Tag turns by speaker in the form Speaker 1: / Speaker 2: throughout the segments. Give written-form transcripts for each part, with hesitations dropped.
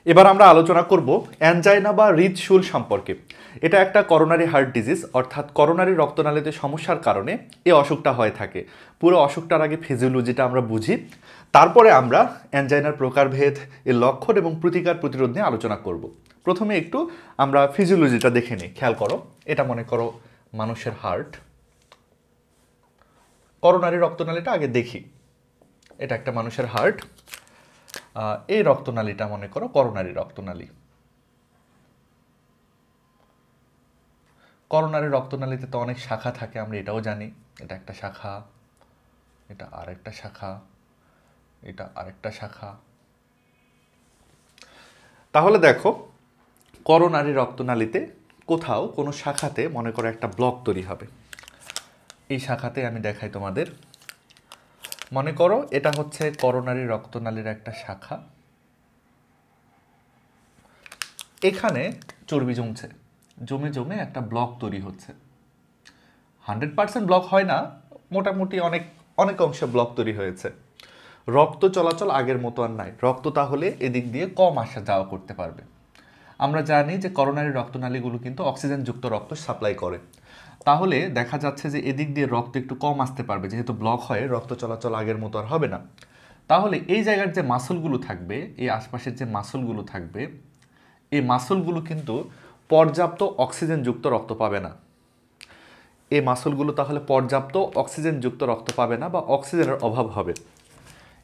Speaker 1: এবার আমরা আলোচনা করব অ্যানজাইনা বা হৃদশুল সম্পর্কে। এটা একটা করোনারি হার্ট ডিজিজ, অর্থাৎ করোনারি রক্তনালীতে সমস্যার কারণে এই অসুখটা হয়ে থাকে। পুরো অসুখটার আগে ফিজিওলজিটা আমরা বুঝি, তারপরে আমরা অ্যানজাইনার প্রকারভেদ, এর লক্ষণ এবং প্রতিকার প্রতিরোধ নিয়ে আলোচনা করব। প্রথমে একটু আমরা ফিজিওলজিটা দেখে নিই। খেয়াল করো, এটা মনে করো মানুষের হার্ট। করোনারি রক্তনালীটা আগে দেখি। এটা একটা মানুষের হার্ট। এই রক্তনালীটা মনে করো করোনারি রক্তনালী। করোনারি রক্তনালীতে তো অনেক শাখা থাকে, আমরা এটাও জানি। এটা একটা শাখা, এটা আরেকটা শাখা, এটা আরেকটা শাখা। তাহলে দেখো, করোনারি রক্তনালীতে কোথাও কোনো শাখাতে মনে করো একটা ব্লক তৈরি হবে। এই শাখাতে আমি দেখাই তোমাদের। মনে করো এটা হচ্ছে করোনারি রক্তনালীর একটা শাখা। এখানে চর্বি জমছে, জমে জমে একটা ব্লক তৈরি হচ্ছে। 100% ব্লক হয় না, মোটামুটি অনেক অনেক অংশে ব্লক তৈরি হয়েছে। রক্ত চলাচল আগের মতো আর নাই। রক্ত তাহলে এদিক দিয়ে কম আসা যাওয়া করতে পারবে। আমরা জানি যে করোনারি রক্তনালীগুলো কিন্তু অক্সিজেনযুক্ত রক্ত সাপ্লাই করে। তাহলে দেখা যাচ্ছে যে এদিক দিয়ে রক্ত একটু কম আসতে পারবে, যেহেতু ব্লক হয় রক্ত চলাচল আগের মতো আর হবে না। তাহলে এই জায়গার যে মাসলগুলো থাকবে, এই আশপাশের যে মাসলগুলো থাকবে, এই মাসলগুলো কিন্তু পর্যাপ্ত অক্সিজেনযুক্ত রক্ত পাবে না। এই মাসলগুলো তাহলে পর্যাপ্ত অক্সিজেনযুক্ত রক্ত পাবে না, বা অক্সিজেনের অভাব হবে।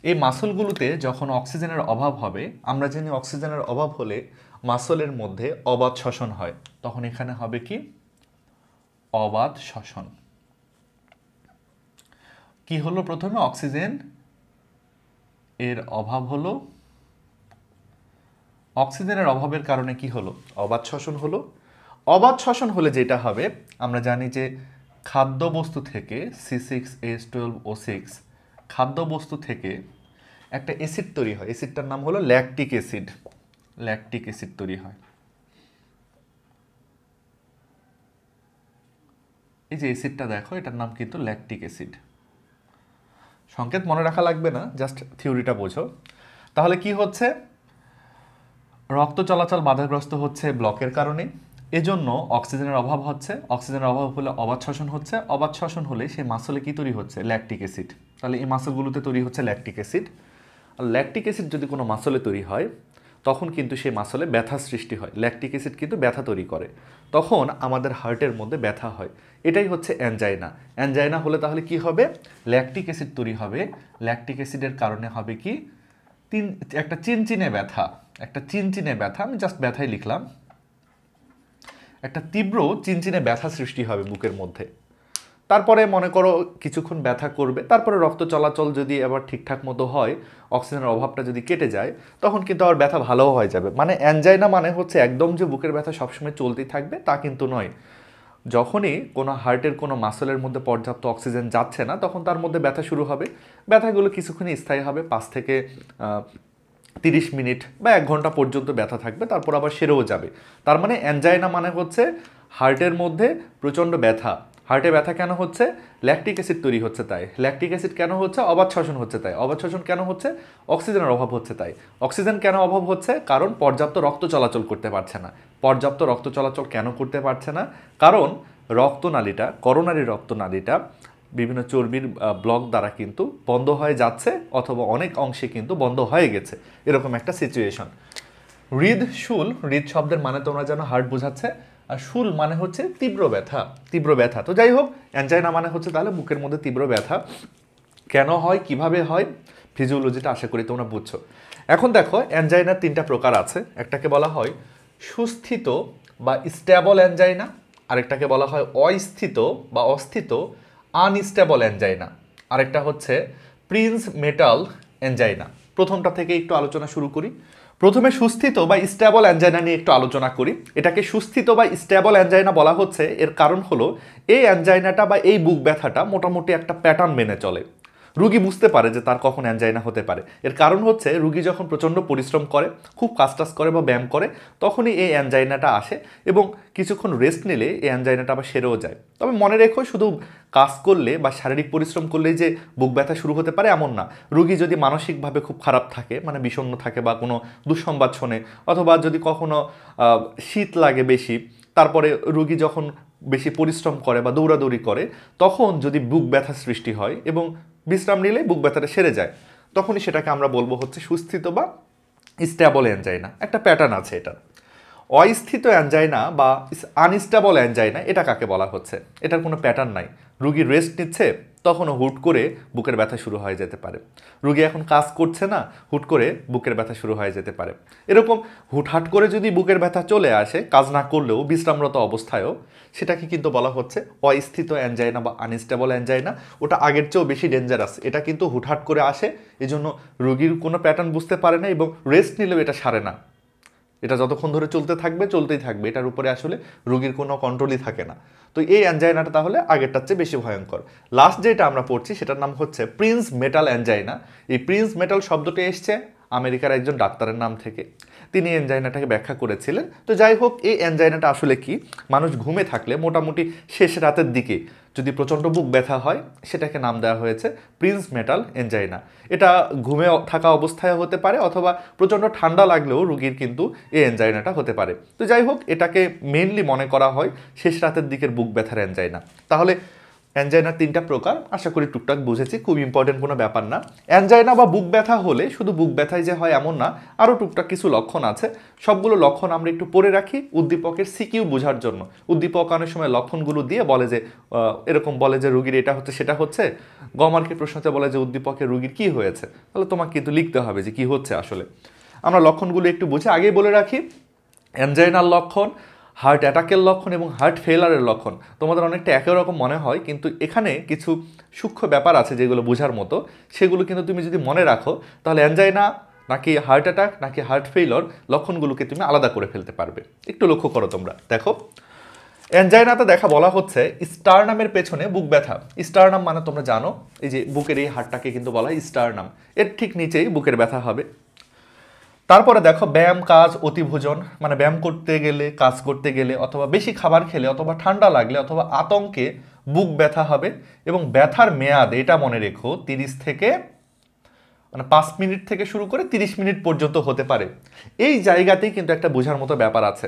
Speaker 1: এই মাসলগুলোতে যখন অক্সিজেনের অভাব হবে, আমরা জানি অক্সিজেনের অভাব হলে মাসলের মধ্যে অবাত শ্বসন হয়। তখন এখানে হবে কি? অবাত শ্বসন। কি হলো? প্রথমে অক্সিজেন এর অভাব হলো। অক্সিজেনের অভাবের কারণে কি হলো? অবাত শ্বসন হলো। অবাত শ্বসন হলে যেটা হবে, আমরা জানি যে খাদ্যবস্তু থেকে C6H12O6 খাদ্যবস্তু থেকে একটা অ্যাসিড তৈরি হয়। অ্যাসিডটার নাম হলো ল্যাকটিক অ্যাসিড। ল্যাকটিক অ্যাসিড তৈরি হয়। এই যে অ্যাসিডটা দেখো, এটার নাম কিন্তু ল্যাকটিক অ্যাসিড। সংকেত মনে রাখা লাগবে না, জাস্ট থিওরিটা বোঝো। তাহলে কি হচ্ছে? রক্ত চলাচল বাধাগ্রস্ত হচ্ছে ব্লকের কারণে। এজন্য অক্সিজেনের অভাব হচ্ছে। অক্সিজেনের অভাব হলে অবাত শ্বসন হচ্ছে। অবাত শ্বসন হলে সেই মাসলে কি তৈরি হচ্ছে? Lactic acid. তাহলে এই মাসলগুলোতে তৈরি হচ্ছে ল্যাকটিক অ্যাসিড। আর ল্যাকটিক অ্যাসিড যদি কোনো মাসলে তৈরি হয়, তখন কিন্তু সেই মাসলে ব্যথা সৃষ্টি হয়। ল্যাকটিক অ্যাসিড কিন্তু ব্যথা তৈরি করে, তখন আমাদের হার্টের মধ্যে ব্যথা হয়। এটাই হচ্ছে অ্যানজাইনা। অ্যানজাইনা হলে তাহলে কি হবে? ল্যাকটিক অ্যাসিড তৈরি হবে। ল্যাকটিক অ্যাসিডের কারণে হবে কি? একটা চিনচিনে ব্যথা। একটা চিনচিনে ব্যথা, আমি জাস্ট ব্যথাই লিখলাম। একটা তীব্র চিনচিনে ব্যথা সৃষ্টি হবে বুকের মধ্যে। তারপরে মনে করো কিছুক্ষণ ব্যথা করবে, তারপরে রক্ত চলাচল যদি আবার ঠিকঠাক মতো হয়, অক্সিজেনের অভাবটা যদি কেটে যায়, তখন কিন্তু আবার ব্যথা ভালোও হয়ে যাবে। মানে অ্যানজাইনা মানে হচ্ছে একদম যে বুকের ব্যথা সবসময় চলতেই থাকবে তা কিন্তু নয়। যখনই কোনো হার্টের কোনো মাসলের মধ্যে পর্যাপ্ত অক্সিজেন যাচ্ছে না, তখন তার মধ্যে ব্যথা শুরু হবে। ব্যথাগুলো কিছুক্ষণই স্থায়ী হবে, 5 থেকে 30 মিনিট বা 1 ঘন্টা পর্যন্ত ব্যথা থাকবে, তারপর আবার সেরেও যাবে। তার মানে অ্যানজাইনা মানে হচ্ছে হার্টের মধ্যে প্রচণ্ড ব্যথা। হার্টে ব্যথা কেন হচ্ছে? ল্যাকটিক অ্যাসিড তৈরি হচ্ছে তাই। ল্যাকটিক অ্যাসিড কেন হচ্ছে? অবাত শ্বসন হচ্ছে তাই। অবাত শ্বসন কেন হচ্ছে? অক্সিজেনের অভাব হচ্ছে তাই। অক্সিজেন কেন অভাব হচ্ছে? কারণ পর্যাপ্ত রক্ত চলাচল করতে পারছে না। পর্যাপ্ত রক্ত চলাচল কেন করতে পারছে না? কারণ রক্তনালীটা, করোনারি রক্তনালীটা বিভিন্ন চর্বির ব্লক দ্বারা কিন্তু বন্ধ হয়ে যাচ্ছে, অথবা অনেক অংশে কিন্তু বন্ধ হয়ে গেছে। এরকম একটা সিচুয়েশন। হৃদশুল, হৃদ শব্দের মানে তোমরা জানো হার্ট বোঝাচ্ছে, আর শুল মানে হচ্ছে তীব্র ব্যথা। তীব্র ব্যথা। তো যাই হোক, অ্যানজাইনা মানে হচ্ছে তাহলে বুকের মধ্যে তীব্র ব্যথা। কেন হয়, কিভাবে হয়, ফিজিওলজিটা আশা করি তোমরা বুঝছো। এখন দেখো, অ্যানজাইনার 3টা প্রকার আছে। একটাকে বলা হয় সুস্থিত বা স্টেবল অ্যানজাইনা, আরেকটাকে বলা হয় অস্থিত বা অস্থিত আনস্টেবল অ্যানজাইনা, আরেকটা হচ্ছে প্রিন্স মেটাল অ্যানজাইনা। প্রথমটা থেকে একটু আলোচনা শুরু করি। প্রথমে সুস্থিত বা স্টেবল অ্যানজাইনা নিয়ে একটু আলোচনা করি। এটাকে সুস্থিত বা স্টেবল অ্যানজাইনা বলা হচ্ছে, এর কারণ হলো এই অ্যানজাইনাটা বা এই বুক ব্যথাটা মোটামুটি একটা প্যাটার্ন মেনে চলে। রুগী বুঝতে পারে যে তার কখন অ্যানজাইনা হতে পারে। এর কারণ হচ্ছে রুগী যখন প্রচণ্ড পরিশ্রম করে, খুব কাজ টাজ করে বা ব্যায়াম করে, তখনই এই অ্যানজাইনাটা আসে এবং কিছুক্ষণ রেস্ট নিলে এই অ্যানজাইনাটা আবার সেরেও যায়। তবে মনে রেখো, শুধু কাজ করলে বা শারীরিক পরিশ্রম করলেই যে বুক ব্যথা শুরু হতে পারে এমন না। রুগী যদি মানসিকভাবে খুব খারাপ থাকে, মানে বিষণ্ণ থাকে বা কোনো দুঃসংবাদ শোনে, অথবা যদি কখনো শীত লাগে বেশি, তারপরে রুগী যখন বেশি পরিশ্রম করে বা দৌড়াদৌড়ি করে, তখন যদি বুক ব্যথা সৃষ্টি হয় এবং বিশ্রাম নিলে বুক ব্যথাটা সেরে যায়, তখনই সেটাকে আমরা বলবো হচ্ছে সুস্থিত বা স্ট্যাবল অ্যানজাইনা। একটা প্যাটার্ন আছে এটা। অস্থিত অ্যানজাইনা বা আনস্টেবল অ্যানজাইনা, এটা কাকে বলা হচ্ছে? এটার কোনো প্যাটার্ন নাই। রুগী রেস্ট নিচ্ছে, তখনও হুট করে বুকের ব্যথা শুরু হয়ে যেতে পারে। রুগী এখন কাজ করছে না, হুট করে বুকের ব্যথা শুরু হয়ে যেতে পারে। এরকম হুটহাট করে যদি বুকের ব্যথা চলে আসে, কাজ না করলেও বিশ্রামরত অবস্থায়ও, সেটাকে কিন্তু বলা হচ্ছে অস্থিত অ্যানজাইনা বা আনস্টেবল অ্যানজাইনা। ওটা আগের চেয়েও বেশি ডেঞ্জারাস। এটা কিন্তু হুটহাট করে আসে, এজন্য রুগীর কোনো প্যাটার্ন বুঝতে পারে না এবং রেস্ট নিলেও এটা সারে না। এটা যতক্ষণ ধরে চলতে থাকবে, চলতেই থাকবে। এটার উপরে আসলে রোগীর কোনো কন্ট্রোলই থাকে না। তো এই অ্যানজাইনাটা তাহলে আগেরটার চেয়ে বেশি ভয়ঙ্কর। লাস্ট যেটা আমরা পড়ছি সেটার নাম হচ্ছে প্রিন্স মেটাল অ্যানজাইনা। এই প্রিন্স মেটাল শব্দটি এসছে আমেরিকার একজন ডাক্তারের নাম থেকে। তিনি অ্যানজাইনাটাকে ব্যাখ্যা করেছিলেন। তো যাই হোক, এই অ্যানজাইনাটা আসলে কি? মানুষ ঘুমে থাকলে মোটামুটি শেষ রাতের দিকে যদি প্রচণ্ড বুক ব্যথা হয়, সেটাকে নাম দেওয়া হয়েছে প্রিন্স মেটাল অ্যানজাইনা। এটা ঘুমে থাকা অবস্থায় হতে পারে, অথবা প্রচণ্ড ঠান্ডা লাগলেও রুগীর কিন্তু এই অ্যানজাইনাটা হতে পারে। তো যাই হোক, এটাকে মেইনলি মনে করা হয় শেষ রাতের দিকের বুক ব্যথার অ্যানজাইনা। তাহলে অ্যানজাইনার 3টা প্রকার, আশা করি টুকটাক বুঝেছি, খুব ইম্পর্টেন্ট কোনো ব্যাপার না। অ্যানজাইনা বা বুক ব্যথা হলে শুধু বুক ব্যথায় যে হয় এমন না, আরও টুকটাক কিছু লক্ষণ আছে। সবগুলো লক্ষণ আমরা একটু পড়ে রাখি উদ্দীপকের সিকিউ বোঝার জন্য। উদ্দীপক অনেক সময় লক্ষণগুলো দিয়ে বলে যে এরকম বলে যে রুগীর এটা হচ্ছে সেটা হচ্ছে। গমার্কের প্রশ্নতে বলে যে উদ্দীপকের রুগীর কি হয়েছে, তাহলে তোমাকে কিন্তু লিখতে হবে যে কি হচ্ছে আসলে। আমরা লক্ষণগুলো একটু বুঝে আগেই বলে রাখি। অ্যানজাইনার লক্ষণ, হার্ট অ্যাটাকের লক্ষণ এবং হার্ট ফেলারের লক্ষণ তোমাদের অনেকটা একই রকম মনে হয়, কিন্তু এখানে কিছু সূক্ষ্ম ব্যাপার আছে যেগুলো বোঝার মতো। সেগুলো কিন্তু তুমি যদি মনে রাখো, তাহলে অ্যানজাইনা নাকি হার্ট অ্যাটাক নাকি হার্ট ফেইলর লক্ষণগুলোকে তুমি আলাদা করে ফেলতে পারবে। একটু লক্ষ্য করো তোমরা, দেখো অ্যানজাইনাতে দেখা বলা হচ্ছে স্টারনামের পেছনে বুক ব্যথা। স্টারনাম মানে তোমরা জানো, এই যে বুকের এই হাড়টাকে কিন্তু বলা হয় স্টারনাম। এর ঠিক নিচেই বুকের ব্যথা হবে। তারপরে দেখো ব্যায়াম, কাজ, অতিভোজন, মানে ব্যায়াম করতে গেলে, কাজ করতে গেলে, অথবা বেশি খাবার খেলে, অথবা ঠান্ডা লাগলে, অথবা আতঙ্কে বুক ব্যথা হবে। এবং ব্যথার মেয়াদ এটা মনে রেখো 30 থেকে মানে 5 মিনিট থেকে শুরু করে 30 মিনিট পর্যন্ত হতে পারে। এই জায়গাতেই কিন্তু একটা বোঝার মতো ব্যাপার আছে।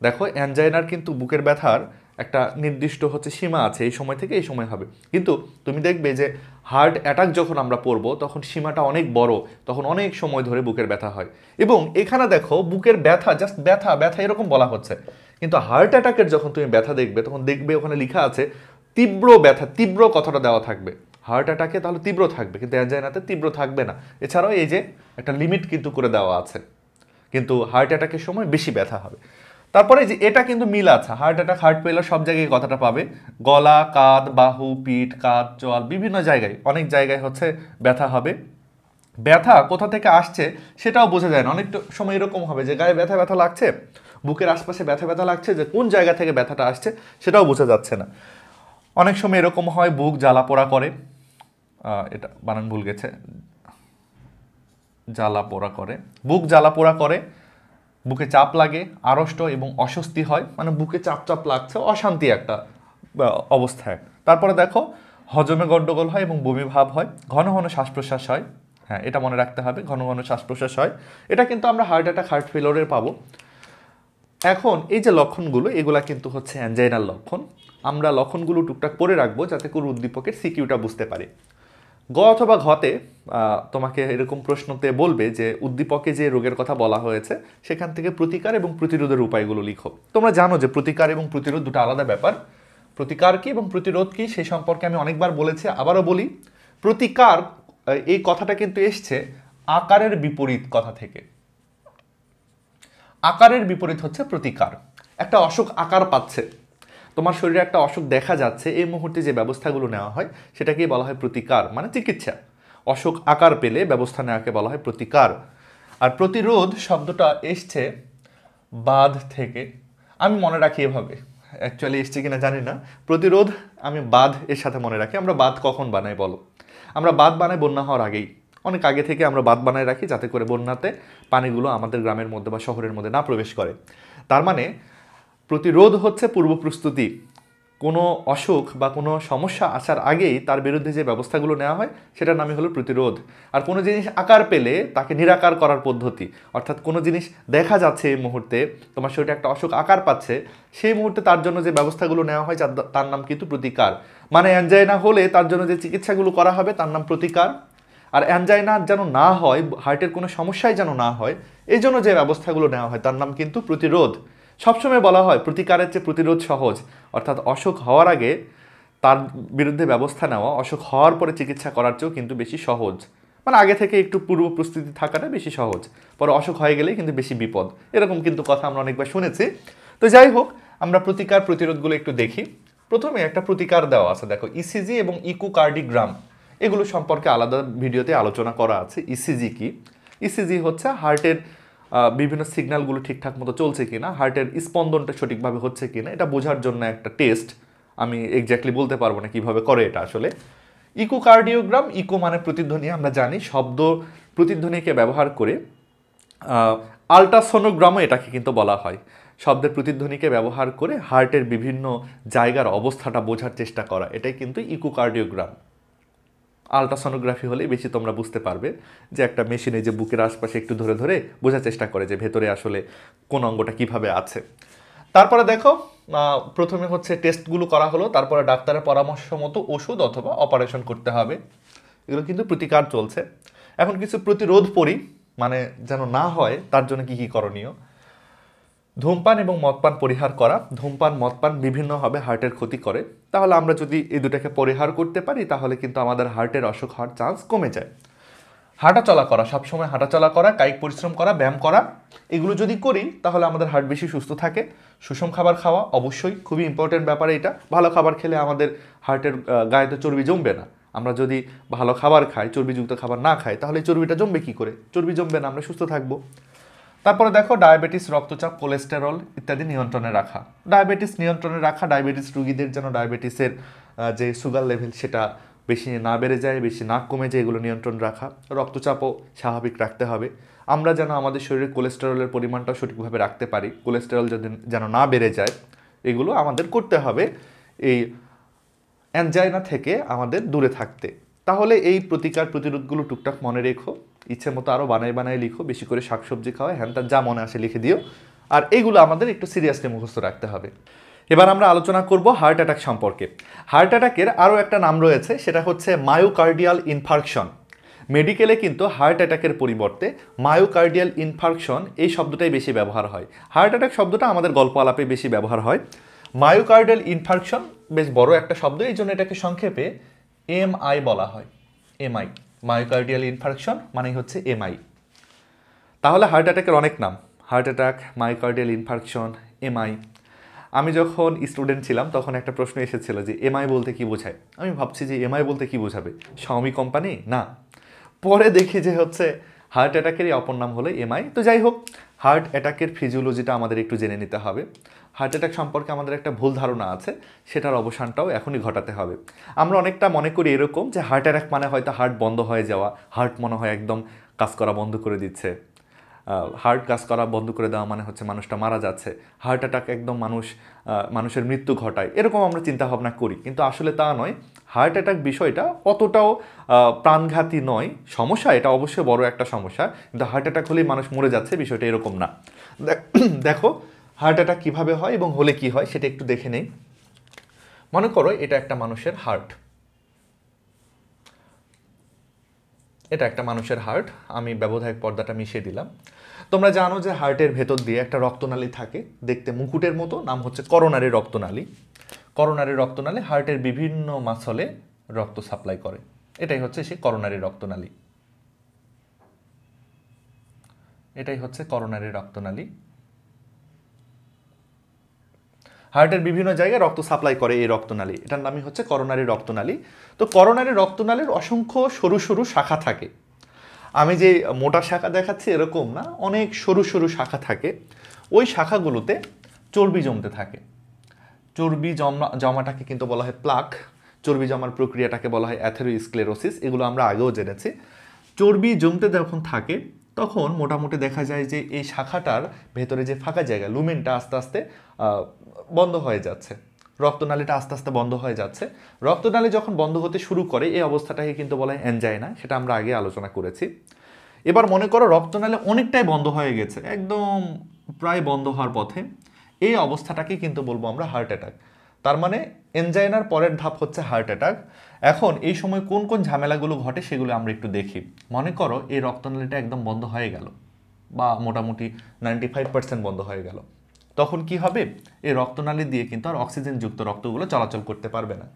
Speaker 1: দেখো অ্যানজাইনার কিন্তু বুকের ব্যথার একটা নির্দিষ্ট হচ্ছে সীমা আছে, এই সময় থেকে এই সময় হবে। কিন্তু তুমি দেখবে যে হার্ট অ্যাটাক যখন আমরা পড়বো, তখন সীমাটা অনেক বড়, তখন অনেক সময় ধরে বুকের ব্যথা হয়। এবং এখানে দেখো বুকের ব্যথা, জাস্ট ব্যথা ব্যথা এরকম বলা হচ্ছে, কিন্তু হার্ট অ্যাটাকের যখন তুমি ব্যথা দেখবে, তখন দেখবে ওখানে লেখা আছে তীব্র ব্যথা। তীব্র কথাটা দেওয়া থাকবে। হার্ট অ্যাটাকে তাহলে তীব্র থাকবে, কিন্তু অ্যানজাইনাতে তীব্র থাকবে না। এছাড়াও এই যে একটা লিমিট কিন্তু করে দেওয়া আছে, কিন্তু হার্ট অ্যাটাকের সময় বেশি ব্যথা হবে। তারপরে যে এটা কিন্তু মিল আছে, হার্ট অ্যাটাক, হার্ট ফেলার সব জায়গায় কথাটা পাবে। গলা, কাঁধ, বাহু, পিঠ, কাঁধ, চোয়াল, বিভিন্ন জায়গায়, অনেক জায়গায় হচ্ছে ব্যথা হবে। ব্যথা কোথা থেকে আসছে সেটাও বোঝা যায় না। অনেক সময় এরকম হবে যে গায়ে ব্যথা ব্যথা লাগছে, বুকের আশপাশে ব্যথা ব্যথা লাগছে, যে কোন জায়গা থেকে ব্যথাটা আসছে সেটাও বোঝা যাচ্ছে না। অনেক সময় এরকম হয় বুক জ্বালা পোড়া করে, এটা বানান ভুল গেছে, জ্বালা পোড়া করে, বুক জ্বালা পোড়া করে, বুকে চাপ লাগে, আড়ষ্ট এবং অস্বস্তি হয়, মানে বুকে চাপ চাপ লাগছে, অশান্তি একটা অবস্থায়। তারপরে দেখো হজমে গন্ডগোল হয় এবং বমি ভাব হয়, ঘন ঘন শ্বাস প্রশ্বাস হয়। হ্যাঁ, এটা মনে রাখতে হবে, ঘন ঘন শ্বাস প্রশ্বাস হয়। এটা কিন্তু আমরা হার্ট অ্যাটাক, হার্ট ফেলিওরের পাবো। এখন এই যে লক্ষণগুলো, এগুলা কিন্তু হচ্ছে অ্যানজাইনার লক্ষণ। আমরা লক্ষণগুলো টুকটাক পরে রাখবো যাতে করে উদ্দীপকের সিকিউটা বুঝতে পারি। গ অথবা ঘতে তোমাকে এরকম প্রশ্নতে বলবে যে উদ্দীপকে যে রোগের কথা বলা হয়েছে সেখান থেকে প্রতিকার এবং প্রতিরোধের উপায়গুলো লিখো। তোমরা জানো যে প্রতিকার এবং প্রতিরোধ দুটো আলাদা ব্যাপার। প্রতিকার কি এবং প্রতিরোধ কি সেই সম্পর্কে আমি অনেকবার বলেছি, আবারও বলি। প্রতিকার, এই কথাটা কিন্তু এসছে আকারের বিপরীত কথা থেকে। আকারের বিপরীত হচ্ছে প্রতিকার। একটা অসুখ আকার পাচ্ছে, তোমার শরীরে একটা অসুখ দেখা যাচ্ছে, এই মুহূর্তে যে ব্যবস্থাগুলো নেওয়া হয় সেটাকেই বলা হয় প্রতিকার, মানে চিকিৎসা। অসুখ আকার পেলে ব্যবস্থা নেওয়াকে বলা হয় প্রতিকার। আর প্রতিরোধ শব্দটা এসছে বাঁধ থেকে। আমি মনে রাখি এভাবে, অ্যাকচুয়ালি এসছে কিনা জানি না। প্রতিরোধ আমি বাঁধ এর সাথে মনে রাখি। আমরা বাঁধ কখন বানাই বলো? আমরা বাঁধ বানাই বন্যা হওয়ার আগেই, অনেক আগে থেকে আমরা বাঁধ বানায় রাখি যাতে করে বন্যাতে পানিগুলো আমাদের গ্রামের মধ্যে বা শহরের মধ্যে না প্রবেশ করে। তার মানে প্রতিরোধ হচ্ছে পূর্ব প্রস্তুতি। কোনো অসুখ বা কোনো সমস্যা আসার আগেই তার বিরুদ্ধে যে ব্যবস্থাগুলো নেওয়া হয় সেটার নামই হলো প্রতিরোধ। আর কোনো জিনিস আকার পেলে তাকে নিরাকার করার পদ্ধতি, অর্থাৎ কোনো জিনিস দেখা যাচ্ছে এই মুহূর্তে, তোমার শরীরে একটা অসুখ আকার পাচ্ছে, সেই মুহূর্তে তার জন্য যে ব্যবস্থাগুলো নেওয়া হয় তার নাম কিন্তু প্রতিকার। মানে অ্যানজাইনা হলে তার জন্য যে চিকিৎসাগুলো করা হবে তার নাম প্রতিকার। আর অ্যানজাইনা যেন না হয়, হার্টের কোনো সমস্যাই যেন না হয়, এই জন্য যে ব্যবস্থাগুলো নেওয়া হয় তার নাম কিন্তু প্রতিরোধ। সবসময় বলা হয় প্রতিকারের চেয়ে প্রতিরোধ সহজ, অর্থাৎ অসুখ হওয়ার আগে তার বিরুদ্ধে ব্যবস্থা নেওয়া অসুখ হওয়ার পরে চিকিৎসা করার চেয়েও কিন্তু বেশি সহজ। মানে আগে থেকে একটু পূর্ব প্রস্তুতি থাকাটা বেশি সহজ, পরে অসুখ হয়ে গেলেই কিন্তু বেশি বিপদ, এরকম কিন্তু কথা আমরা অনেকবার শুনেছি। তো যাই হোক, আমরা প্রতিকার প্রতিরোধগুলো একটু দেখি। প্রথমে একটা প্রতিকার দেওয়া আছে, দেখো ইসিজি এবং ইকোকার্ডিগ্রাম, এগুলো সম্পর্কে আলাদা ভিডিওতে আলোচনা করা আছে। ইসিজি কি? ইসিজি হচ্ছে হার্টের বিভিন্ন সিগন্যালগুলো ঠিকঠাক মতো চলছে কিনা, হার্টের স্পন্দনটা সঠিকভাবে হচ্ছে কিনা, এটা বোঝার জন্য একটা টেস্ট। আমি এক্স্যাক্টলি বলতে পারবো না কিভাবে করে এটা আসলে। ইকোকার্ডিওগ্রাম, ইকো মানে প্রতিধ্বনি, আমরা জানি শব্দ প্রতিধ্বনিকে ব্যবহার করে। আল্ট্রাসোনোগ্রামও এটাকে কিন্তু বলা হয়, শব্দের প্রতিধ্বনিকে ব্যবহার করে হার্টের বিভিন্ন জায়গার অবস্থাটা বোঝার চেষ্টা করা, এটাই কিন্তু ইকোকার্ডিওগ্রাম। আল্ট্রাসোনোগ্রাফি হলেই বেশি তোমরা বুঝতে পারবে, যে একটা মেশিনে যে বুকের আশপাশে একটু ধরে ধরে বোঝার চেষ্টা করে যে ভেতরে আসলে কোন অঙ্গটা কিভাবে আছে। তারপরে দেখো, প্রথমে হচ্ছে টেস্টগুলো করা হলো, তারপরে ডাক্তারের পরামর্শ মতো ওষুধ অথবা অপারেশন করতে হবে। এগুলো কিন্তু প্রতিকার চলছে। এখন কিছু প্রতিরোধ পড়ি, মানে যেন না হয় তার জন্য কি কি করণীয়। ধূমপান এবং মদপান পরিহার করা। ধূমপান মদপান বিভিন্নভাবে হার্টের ক্ষতি করে, তাহলে আমরা যদি এই দুটাকে পরিহার করতে পারি তাহলে কিন্তু আমাদের হার্টের অসুখ হওয়ার চান্স কমে যায়। হাঁটাচলা করা, সবসময় হাঁটাচলা করা, কায়িক পরিশ্রম করা, ব্যায়াম করা, এগুলো যদি করি তাহলে আমাদের হার্ট বেশি সুস্থ থাকে। সুষম খাবার খাওয়া অবশ্যই খুবই ইম্পর্টেন্ট ব্যাপার এটা। ভালো খাবার খেলে আমাদের হার্টের গায়েতে চর্বি জমবে না। আমরা যদি ভালো খাবার খাই, চর্বিযুক্ত খাবার না খাই, তাহলে চর্বিটা জমবে কি করে? চর্বি জমবে না, আমরা সুস্থ থাকবো। তারপরে দেখো ডায়াবেটিস, রক্তচাপ, কোলেস্টেরল ইত্যাদি নিয়ন্ত্রণে রাখা। ডায়াবেটিস নিয়ন্ত্রণে রাখা, ডায়াবেটিস রোগীদের যেন ডায়াবেটিসের যে সুগার লেভেল সেটা বেশি না বেড়ে যায়, বেশি না কমে যায়, এগুলো নিয়ন্ত্রণ রাখা। রক্তচাপও স্বাভাবিক রাখতে হবে। আমরা যেন আমাদের শরীরে কোলেস্টেরলের পরিমাণটাও সঠিকভাবে রাখতে পারি, কোলেস্টেরল যেন না বেড়ে যায়, এগুলো আমাদের করতে হবে এই অ্যানজাইনা থেকে আমাদের দূরে থাকতে। তাহলে এই প্রতিকার প্রতিরোধগুলো টুকটাক মনে রেখো, ইচ্ছে মতো আরও বানায় বানায় লিখো, বেশি করে শাকসবজি খাওয়া, হ্যান যা মনে আসে লিখে দিও। আর এইগুলো আমাদের একটু সিরিয়াসলি মুখস্থ রাখতে হবে। এবার আমরা আলোচনা করব হার্ট অ্যাটাক সম্পর্কে। হার্ট অ্যাটাকের আরও একটা নাম রয়েছে, সেটা হচ্ছে মায়োকার্ডিয়াল ইনফার্কশন। মেডিকেলে কিন্তু হার্ট অ্যাটাকের পরিবর্তে মায়োকার্ডিয়াল ইনফার্কশন এই শব্দটাই বেশি ব্যবহার হয়। হার্ট অ্যাটাক শব্দটা আমাদের গল্প আলাপে বেশি ব্যবহার হয়। মায়োকার্ডিয়াল ইনফার্কশন বেশ বড় একটা শব্দ, এই জন্য এটাকে সংক্ষেপে এমআই বলা হয়। এমআই, মায়োকার্ডিয়াল ইনফার্কশন মানেই হচ্ছে এমআই। তাহলে হার্ট অ্যাটাকের অনেক নাম, heart attack, myocardial infarction, MI. আমি যখন স্টুডেন্ট ছিলাম তখন একটা প্রশ্ন এসেছিল যে এমআই বলতে কি বোঝায়। আমি ভাবছি যে এমআই বলতে কি বোঝাবে, শাওমি কোম্পানি না। পরে দেখি যে হচ্ছে হার্ট অ্যাটাকেরই অপর নাম হলো এমআই। তো যাই হোক, হার্ট অ্যাটাকের ফিজিওলজিটা আমাদের একটু জেনে নিতে হবে। হার্ট অ্যাটাক সম্পর্কে আমাদের একটা ভুল ধারণা আছে, সেটার অবসানটাও এখনই ঘটাতে হবে। আমরা অনেকটা মনে করি এরকম যে হার্ট অ্যাটাক মানে হয়তো হার্ট বন্ধ হয়ে যাওয়া, হার্ট মনে হয় একদম কাজ করা বন্ধ করে দিচ্ছে। হার্ট কাজ করা বন্ধ করে দেওয়া মানে হচ্ছে মানুষটা মারা যাচ্ছে। হার্ট অ্যাটাক একদম মানুষের মৃত্যু ঘটায়, এরকম আমরা চিন্তা ভাবনা করি, কিন্তু আসলে তা নয়। হার্ট অ্যাটাক বিষয়টা অতটাও প্রাণঘাতী নয়। সমস্যা, এটা অবশ্যই বড় একটা সমস্যা, কিন্তু হার্ট অ্যাটাক হলেই মানুষ মরে যাচ্ছে বিষয়টা এরকম না। দেখো হার্ট অ্যাটাক কীভাবে হয় এবং হলে কি হয় সেটা একটু দেখে নেই। মনে করো এটা একটা মানুষের হার্ট, এটা একটা মানুষের হার্ট। আমি ব্যবধায়ক পর্দাটা মিশিয়ে দিলাম। তোমরা জানো যে হার্টের ভেতর দিয়ে একটা রক্তনালী থাকে, দেখতে মুকুটের মতো, নাম হচ্ছে করোনারি রক্তনালী। করোনারি রক্তনালী হার্টের বিভিন্ন মাসলে রক্ত সাপ্লাই করে, এটাই হচ্ছে সেই করোনারি রক্তনালী। এটাই হচ্ছে করোনারি রক্তনালী। হার্টের বিভিন্ন জায়গায় রক্ত সাপ্লাই করে এই রক্তনালী, এটার নামই হচ্ছে করোনারি রক্তনালী। তো করোনারি রক্তনালীর অসংখ্য সরু সরু শাখা থাকে। আমি যে মোটা শাখা দেখাচ্ছি এরকম না, অনেক সরু সরু শাখা থাকে। ওই শাখাগুলোতে চর্বি জমতে থাকে। চর্বি জমাটাকে কিন্তু বলা হয় প্লাক। চর্বি জমার প্রক্রিয়াটাকে বলা হয় অ্যাথেরোস্ক্লেরোসিস, এগুলো আমরা আগেও জেনেছি। চর্বি জমতে যখন থাকে তখন মোটামুটি দেখা যায় যে এই শাখাটার ভেতরে যে ফাঁকা জায়গা লুমেনটা আস্তে আস্তে বন্ধ হয়ে যাচ্ছে, রক্তনালীটা আস্তে আস্তে বন্ধ হয়ে যাচ্ছে। রক্তনালী যখন বন্ধ হতে শুরু করে এই অবস্থাটাকে কিন্তু বলা হয় অ্যানজাইনা, সেটা আমরা আগে আলোচনা করেছি। এবার মনে করো রক্তনালী অনেকটাই বন্ধ হয়ে গেছে, একদম প্রায় বন্ধ হওয়ার পথে, এই অবস্থাটাকে কিন্তু বলবো আমরা হার্ট অ্যাটাক। তার মানে এনজাইনার পরের ধাপ হচ্ছে হার্ট অ্যাটাক। এখন এই সময় কোন কোন ঝামেলাগুলো ঘটে সেগুলো আমরা একটু দেখি। মনে করো এই রক্তনালীটা একদম বন্ধ হয়ে গেল, বা মোটামুটি 95% বন্ধ হয়ে গেল, তখন কি হবে? এই রক্তনালী দিয়ে কিন্তু আর অক্সিজেনযুক্ত রক্তগুলো চলাচল করতে পারবে না।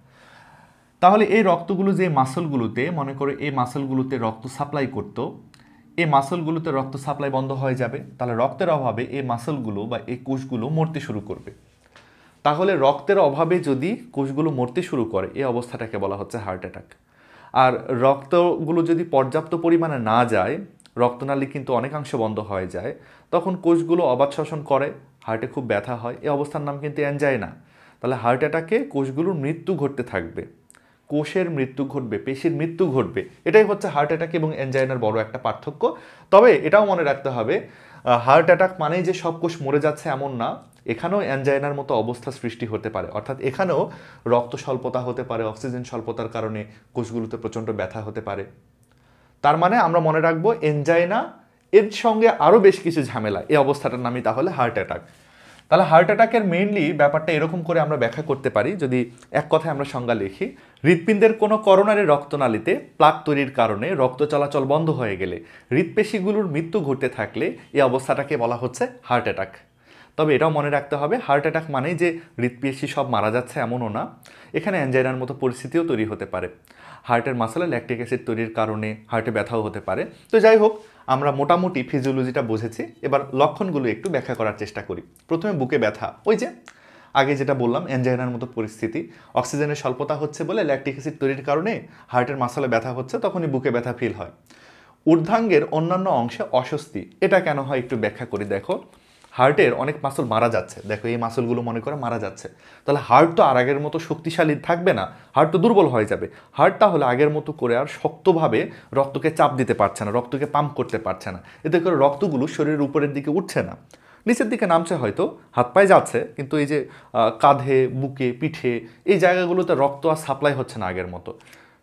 Speaker 1: তাহলে এই রক্তগুলো যে মাসলগুলোতে, মনে করো এই মাসলগুলোতে রক্ত সাপ্লাই করতো, এই মাসলগুলোতে রক্ত সাপ্লাই বন্ধ হয়ে যাবে। তাহলে রক্তের অভাবে এই মাসলগুলো বা এই কোষগুলো মরতে শুরু করবে। তাহলে রক্তের অভাবে যদি কোষগুলো মরতে শুরু করে এই অবস্থাটাকে বলা হচ্ছে হার্ট অ্যাটাক। আর রক্তগুলো যদি পর্যাপ্ত পরিমাণে না যায়, রক্তনালী কিন্তু অনেকাংশ বন্ধ হয়ে যায়, তখন কোষগুলো অবাত শ্বসন করে, হার্টে খুব ব্যথা হয়, এই অবস্থার নাম কিন্তু অ্যানজাইনা। তাহলে হার্ট অ্যাটাকে কোষগুলোর মৃত্যু ঘটতে থাকবে, কোষের মৃত্যু ঘটবে, পেশির মৃত্যু ঘটবে। এটাই হচ্ছে হার্ট অ্যাটাক এবং অ্যানজাইনার বড় একটা পার্থক্য। তবে এটাও মনে রাখতে হবে, হার্ট অ্যাটাক মানেই যে সব কোষ মরে যাচ্ছে এমন না, এখানেও অ্যানজাইনার মতো অবস্থা সৃষ্টি হতে পারে। অর্থাৎ এখানেও রক্ত স্বল্পতা হতে পারে, অক্সিজেন স্বল্পতার কারণে কোষগুলোতে প্রচণ্ড ব্যথা হতে পারে। তার মানে আমরা মনে রাখবো এনজাইনা এর সঙ্গে আরও বেশ কিছু ঝামেলা, এই অবস্থাটার নামই তাহলে হার্ট অ্যাটাক। তাহলে হার্ট অ্যাটাকের মেইনলি ব্যাপারটা এরকম করে আমরা ব্যাখ্যা করতে পারি, যদি এক কথায় আমরা সংজ্ঞা লিখি, হৃৎপিণ্ডের কোনো করোনারি রক্তনালীতে প্লাক তৈরির কারণে রক্ত চলাচল বন্ধ হয়ে গেলে, হৃৎপেশিগুলোর মৃত্যু ঘটতে থাকলে এই অবস্থাটাকে বলা হচ্ছে হার্ট অ্যাটাক। তবে এটাও মনে রাখতে হবে, হার্ট অ্যাটাক মানেই যে হৃৎপেশি সব মারা যাচ্ছে এমনও না, এখানে অ্যানজাইনার মতো পরিস্থিতিও তৈরি হতে পারে। হার্টের মাসলে ল্যাকটিক অ্যাসিড তৈরির কারণে হার্টে ব্যথাও হতে পারে। তো যাই হোক, আমরা মোটামুটি ফিজিওলজিটা বুঝেছি, এবার লক্ষণগুলো একটু ব্যাখ্যা করার চেষ্টা করি। প্রথমে বুকে ব্যথা, ওই যে আগে যেটা বললাম অ্যানজাইনার মতো পরিস্থিতি, অক্সিজেনের স্বল্পতা হচ্ছে বলে ল্যাকটিক অ্যাসিড তৈরির কারণে হার্টের মাসলে ব্যথা হচ্ছে, তখনই বুকে ব্যথা ফিল হয়। ঊর্ধ্বাঙ্গের অন্যান্য অংশে অস্বস্তি, এটা কেন হয় একটু ব্যাখ্যা করি। দেখো, হার্টের অনেক মাসল মারা যাচ্ছে, দেখো এই মাসলগুলো মনে করে মারা যাচ্ছে, তাহলে হার্ট তো আর আগের মতো শক্তিশালী থাকবে না, হার্ট তো দুর্বল হয়ে যাবে। হার্ট তাহলে আগের মতো করে আর শক্তভাবে রক্তকে চাপ দিতে পারছে না, রক্তকে পাম্প করতে পারছে না, এতে করে রক্তগুলো শরীরের উপরের দিকে উঠছে না, নিচের দিকে নামছে, হয়তো হাত পায়ে যাচ্ছে, কিন্তু এই যে কাঁধে, বুকে, পিঠে এই জায়গাগুলোতে রক্ত আর সাপ্লাই হচ্ছে না আগের মতো।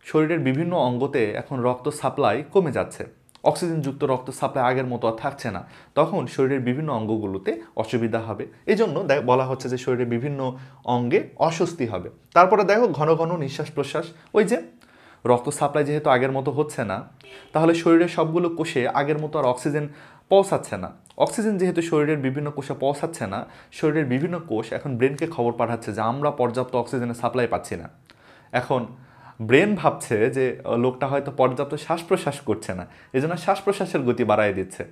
Speaker 1: শরীরের বিভিন্ন অঙ্গতে এখন রক্ত সাপ্লাই কমে যাচ্ছে, অক্সিজেনযুক্ত রক্ত সাপ্লাই আগের মতো আর থাকছে না, তখন শরীরের বিভিন্ন অঙ্গগুলোতে অসুবিধা হবে। এই জন্য বলা হচ্ছে যে শরীরের বিভিন্ন অঙ্গে অস্বস্তি হবে। তারপরে দেখো ঘন ঘন নিঃশ্বাস প্রশ্বাস, ওই যে রক্ত সাপ্লাই যেহেতু আগের মতো হচ্ছে না, তাহলে শরীরের সবগুলো কোষে আগের মতো আর অক্সিজেন পৌঁছাচ্ছে না। অক্সিজেন যেহেতু শরীরের বিভিন্ন কোষে পৌঁছাচ্ছে না, শরীরের বিভিন্ন কোষ এখন ব্রেনকে খবর পাঠাচ্ছে যে আমরা পর্যাপ্ত অক্সিজেনের সাপ্লাই পাচ্ছি না। এখন ব্রেন ভাবছে যে লোকটা হয়তো পর্যাপ্ত শ্বাস প্রশ্বাস করছে না, এই জন্য শ্বাস প্রশ্বাসের গতি বাড়ায় দিচ্ছে।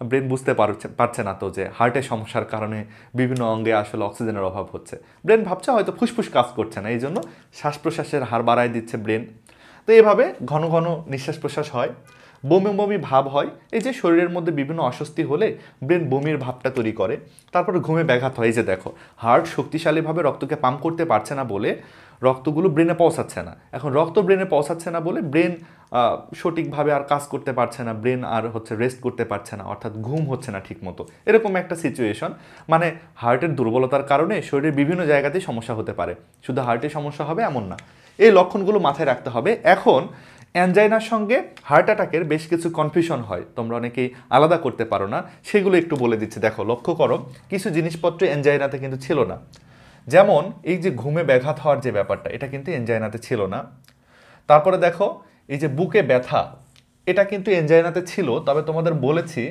Speaker 1: ব্রেন বুঝতে পারছে না তো যে হার্টের সমস্যার কারণে বিভিন্ন অঙ্গে আসলে অক্সিজেনের অভাব হচ্ছে। ব্রেন ভাবছে হয়তো ফুসফুস কাজ করছে না, এই জন্য শ্বাস প্রশ্বাসের হার বাড়ায় দিচ্ছে ব্রেন। তো এভাবে ঘন ঘন নিঃশ্বাস প্রশ্বাস হয়, বমি বমি ভাব হয়। এই যে শরীরের মধ্যে বিভিন্ন অস্বস্তি হলে ব্রেন বমির ভাবটা তৈরি করে। তারপরে ঘুমে ব্যাঘাত হয়, এই যে দেখো হার্ট শক্তিশালীভাবে রক্তকে পাম্প করতে পারছে না বলে রক্তগুলো ব্রেনে পৌঁছাচ্ছে না। এখন রক্ত ব্রেনে পৌঁছাচ্ছে না বলে ব্রেন সঠিকভাবে আর কাজ করতে পারছে না, ব্রেন আর রেস্ট করতে পারছে না, অর্থাৎ ঘুম হচ্ছে না ঠিক মতো, এরকম একটা সিচুয়েশন। মানে হার্টের দুর্বলতার কারণে শরীরের বিভিন্ন জায়গাতেই সমস্যা হতে পারে, শুধু হার্টের সমস্যা হবে এমন না। এই লক্ষণগুলো মাথায় রাখতে হবে। এখন অ্যানজাইনার সঙ্গে হার্ট অ্যাটাকের বেশ কিছু কনফিউশন হয়, তোমরা অনেকেই আলাদা করতে পারো না, সেগুলো একটু বলে দিচ্ছি। দেখো, লক্ষ্য করো, কিছু জিনিসপত্র অ্যানজাইনাতে কিন্তু ছিল না। যেমন এই যে ঘুমে ব্যাঘাত হওয়ার যে ব্যাপারটা, এটা কিন্তু এনজাইনাতে ছিল না। তারপরে দেখো এই যে বুকে ব্যথা, এটা কিন্তু এনজাইনাতে ছিল, তবে তোমাদের বলেছি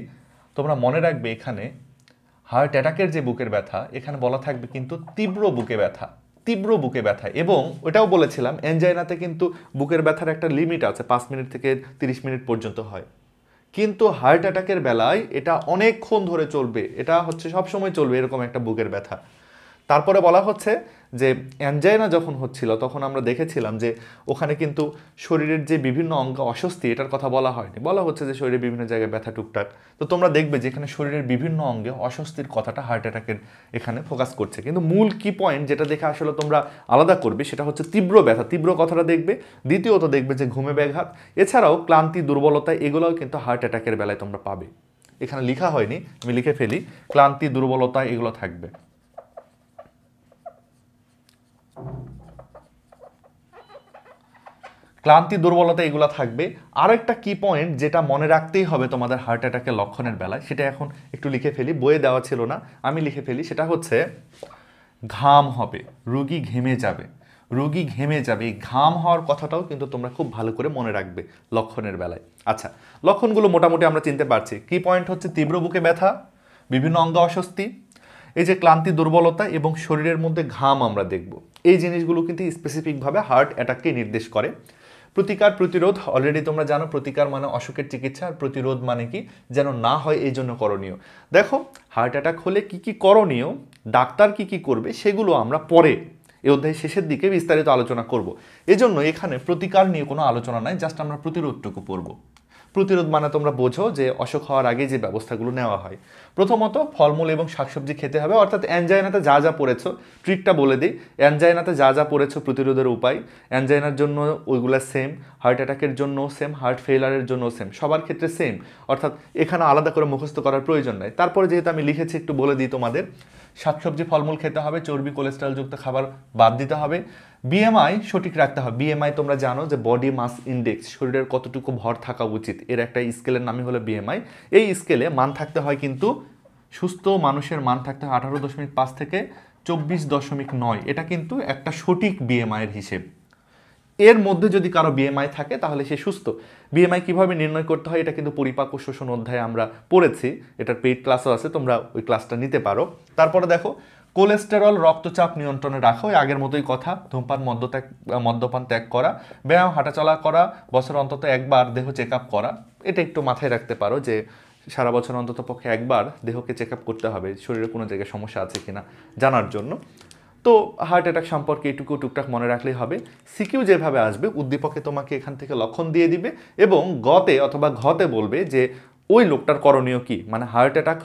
Speaker 1: তোমরা মনে রাখবে এখানে হার্ট অ্যাটাকের যে বুকের ব্যথা, এখানে বলা থাকবে কিন্তু তীব্র বুকে ব্যথা, তীব্র বুকে ব্যথা। এবং ওটাও বলেছিলাম এনজাইনাতে কিন্তু বুকের ব্যথার একটা লিমিট আছে, 5 মিনিট থেকে 30 মিনিট পর্যন্ত হয়, কিন্তু হার্ট অ্যাটাকের বেলায় এটা অনেকক্ষণ ধরে চলবে, এটা সবসময় চলবে এরকম একটা বুকের ব্যথা। তারপরে বলা হচ্ছে যে অ্যানজাইনা যখন হচ্ছিল তখন আমরা দেখেছিলাম যে ওখানে কিন্তু শরীরের যে বিভিন্ন অঙ্গে অস্বস্তি এটার কথা বলা হয়নি, বলা হচ্ছে যে শরীরের বিভিন্ন জায়গায় ব্যথা টুকটাক। তো তোমরা দেখবে যে এখানে শরীরের বিভিন্ন অঙ্গে অস্বস্তির কথাটা হার্ট অ্যাটাকের এখানে ফোকাস করছে, কিন্তু মূল কি পয়েন্ট যেটা দেখে আসলে তোমরা আলাদা করবে সেটা হচ্ছে তীব্র ব্যথা, তীব্র কথাটা দেখবে। দ্বিতীয়ত দেখবে যে ঘুমে ব্যাঘাত, এছাড়াও ক্লান্তি, দুর্বলতা, এগুলোও কিন্তু হার্ট অ্যাটাকের বেলায় তোমরা পাবে। এখানে লেখা হয়নি, আমি লিখে ফেলি, ক্লান্তি, দুর্বলতা এগুলো থাকবে। ক্লান্তি, দুর্বলতা এগুলো থাকবে। আরেকটা কি পয়েন্ট যেটা মনে রাখতেই হবে তোমাদের হার্ট অ্যাটাকের লক্ষণের বেলায়, সেটা এখন একটু লিখে ফেলি, বইয়ে দেওয়া ছিল না, আমি লিখে ফেলি। সেটা হচ্ছে ঘাম হবে, রোগী ঘেমে যাবে, রোগী ঘেমে যাবে। এই ঘাম হওয়ার কথাটাও কিন্তু তোমরা খুব ভালো করে মনে রাখবে লক্ষণের বেলায়। আচ্ছা, লক্ষণগুলো মোটামুটি আমরা চিনতে পারছি। কি পয়েন্ট হচ্ছে তীব্র বুকে ব্যথা, বিভিন্ন অঙ্গে অস্বস্তি, এই যে ক্লান্তি, দুর্বলতা এবং শরীরের মধ্যে ঘাম আমরা দেখব। এই জিনিসগুলো কিন্তু স্পেসিফিকভাবে হার্ট অ্যাটাককে নির্দেশ করে। প্রতিকার, প্রতিরোধ অলরেডি তোমরা জানো। প্রতিকার মানে অসুখের চিকিৎসা, আর প্রতিরোধ মানে কি যেন না হয় এই জন্য করণীয়। দেখো হার্ট অ্যাটাক হলে কি কি করণীয়, ডাক্তার কি কি করবে সেগুলো আমরা পরে এই অধ্যায় শেষের দিকে বিস্তারিত আলোচনা করব। এজন্য এখানে প্রতিকার নিয়ে কোনো আলোচনা নাই, জাস্ট আমরা প্রতিরোধটুকু পড়ব। প্রতিরোধ মানে তোমরা বোঝো যে অসুখ হওয়ার আগে যে ব্যবস্থাগুলো নেওয়া হয়। প্রথমত ফলমূল এবং শাকসবজি খেতে হবে, অর্থাৎ অ্যানজাইনাতে যা যা পড়েছো, ট্রিকটা বলে দিই, অ্যানজাইনাতে যা যা পড়েছো প্রতিরোধের উপায়, অ্যানজাইনার জন্য ওইগুলো সেম, হার্ট অ্যাটাকের জন্য সেম, হার্ট ফেইলারের জন্য সেম, সবার ক্ষেত্রে সেম, অর্থাৎ এখানে আলাদা করে মুখস্থ করার প্রয়োজন নাই। তারপরে যেহেতু আমি লিখেছি একটু বলে দিই তোমাদের, শাকসবজি, ফলমূল খেতে হবে, চর্বি, কোলেস্ট্রলযুক্ত খাবার বাদ দিতে হবে, বিএমআই সঠিক রাখতে হবে। বিএমআই তোমরা জানো যে বডি মাস ইন্ডেক্স, শরীরের কতটুকু ভর থাকা উচিত, এর একটা স্কেলের নামই হলো বিএমআই। এই স্কেলে মান থাকতে হয় কিন্তু সুস্থ মানুষের মান থাকতে হয় 18.5 থেকে 24.9, এটা কিন্তু একটা সঠিক বিএমআইয়ের হিসেব। এর মধ্যে যদি কারো বিএমআই থাকে তাহলে সে সুস্থ। বিএমআই কিভাবে নির্ণয় করতে হয় এটা কিন্তু পরিপাক ও শোষণ অধ্যায়ে আমরা পড়েছি, এটার পেইড ক্লাসও আছে, তোমরা ওই ক্লাসটা নিতে পারো। তারপরে দেখো কোলেস্টেরল, রক্তচাপ নিয়ন্ত্রণে রাখা, ওই আগের মতোই কথা, ধূমপান, মদ্যপান ত্যাগ করা, ব্যায়াম, হাঁটাচলা করা, বছর অন্তত একবার দেহ চেক আপ করা, এটা একটু মাথায় রাখতে পারো যে সারা বছর অন্তত পক্ষে একবার দেহকে চেক আপ করতে হবে শরীরে কোনো জায়গায় সমস্যা আছে কিনা জানার জন্য। তো হার্ট অ্যাটাক সম্পর্কে এটুকু টুকটাক মনে রাখলেই হবে। সিকিউ যেভাবে আসবে, উদ্দীপকে তোমাকে এখান থেকে লক্ষণ দিয়ে দিবে এবং গতে অথবা ঘতে বলবে যে ওই লোকটার করণীয় কি, মানে হার্ট অ্যাটাক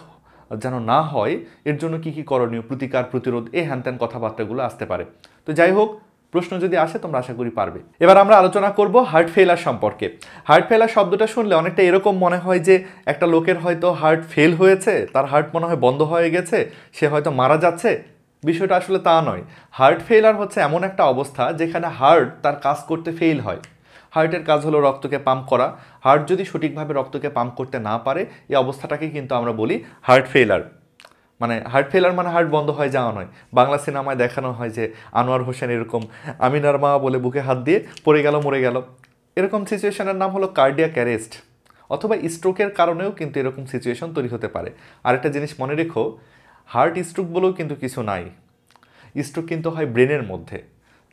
Speaker 1: যেন না হয় এর জন্য কি কি করণীয়, প্রতিকার, প্রতিরোধ, এই হ্যানত্যান কথাবার্তাগুলো আসতে পারে। তো যাই হোক, প্রশ্ন যদি আসে তোমরা আশা করি পারবে। এবার আমরা আলোচনা করব হার্ট ফেলার সম্পর্কে। হার্ট ফেলার শব্দটা শুনলে অনেকটা এরকম মনে হয় যে একটা লোকের হয়তো হার্ট ফেল হয়েছে, তার হার্ট মনে হয় বন্ধ হয়ে গেছে, সে হয়তো মারা যাচ্ছে। বিষয়টা আসলে তা নয়। হার্ট ফেলার হচ্ছে এমন একটা অবস্থা যেখানে হার্ট তার কাজ করতে ফেল হয়। হার্টের কাজ হলো রক্তকে পাম্প করা। হার্ট যদি সঠিকভাবে রক্তকে পাম্প করতে না পারে, এই অবস্থাটাকে কিন্তু আমরা বলি হার্ট ফেলার। মানে হার্ট ফেলার মানে হার্ট বন্ধ হয়ে যাওয়া নয়। বাংলা সিনেমায় দেখানো হয় যে আনোয়ার হোসেন এরকম আমিনার মা বলে বুকে হাত দিয়ে পড়ে গেল, মরে গেল, এরকম সিচুয়েশনের নাম হলো কার্ডিয়াক অ্যারেস্ট। অথবা স্ট্রোকের কারণেও কিন্তু এরকম সিচুয়েশন তৈরি হতে পারে। আরেকটা জিনিস মনে রেখো, হার্ট স্ট্রোক বলেও কিন্তু কিছু নাই। স্ট্রোক কিন্তু হয় ব্রেনের মধ্যে।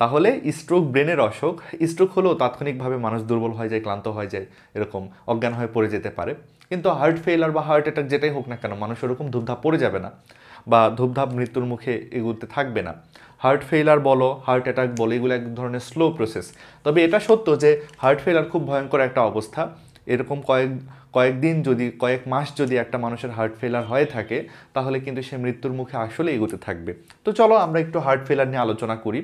Speaker 1: তাহলে স্ট্রোক ব্রেনের অসুখ। স্ট্রোক হলেও তাৎক্ষণিকভাবে মানুষ দুর্বল হয়ে যায়, ক্লান্ত হয়ে যায়, এরকম অজ্ঞান হয়ে পড়ে যেতে পারে। কিন্তু হার্ট ফেলার বা হার্ট অ্যাটাক যেটাই হোক না কেন, মানুষ ওরকম ধূপধাপ পড়ে যাবে না বা ধূপধাপ মৃত্যুর মুখে এগুতে থাকবে না। হার্ট ফেলার বলো, হার্ট অ্যাটাক বলো, এগুলো এক ধরনের স্লো প্রসেস। তবে এটা সত্য যে হার্ট ফেলার খুব ভয়ঙ্কর একটা অবস্থা। এরকম কয়েকদিন যদি, কয়েক মাস যদি একটা মানুষের হার্ট ফেলার হয়ে থাকে তাহলে কিন্তু সে মৃত্যুর মুখে আসলে এগোতে থাকবে। তো চলো আমরা একটু হার্ট ফেলার নিয়ে আলোচনা করি।